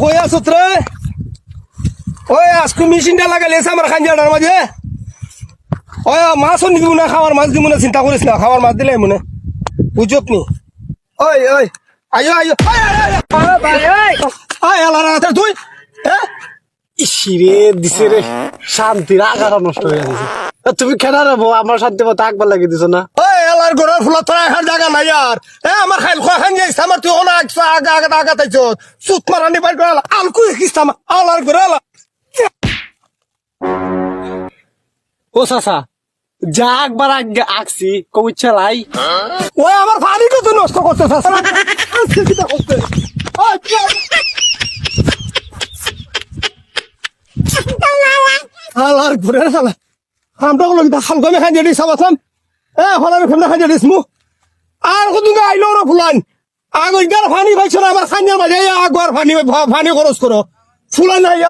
হয়ে আছো রে ওই আজকে মেশিনটা লাগাইলেছে আমার খাঞ্জাটার মাঝে ওই মাছও দিব না খাওয়ার মাছ দিব না চিন্তা করিস না খাওয়ার মাছ দিলে মনে বুঝত নি ওই ওই আয়ো আয়ো আয় আলারা তুই হ্যাঁ ইসিরে দিছে রে শান্তির আগাটা নষ্ট হয়ে গেছে তুমি কেন রে বউ আমার শান্তি মতো আকবার লাগিয়ে দিছো না ওই এলার ঘরের ফুলা তোরা এখন জায়গা নাই আর আমার খাইল খান যাইছে আমার তুই অনেক আগা আগা আগা তাইছ সুত মারানি বাড়ি করে আলকু দেখিস আলার ঘরে আলা ও চাচা যা একবার আগে আঁকছি কবি চালাই ওই আমার পানি কত নষ্ট করতে আলার ঘরে আলা আমরা কোনো খাল কমে খান দিয়ে সাবাসাম ফলার ফেমনা খান দিয়ে মু আর কত আইলো না ফুলান আগর পানি পাইছো না আমার খান্যার মাঝে আগবার পানি খরচ করো ফুলান নাই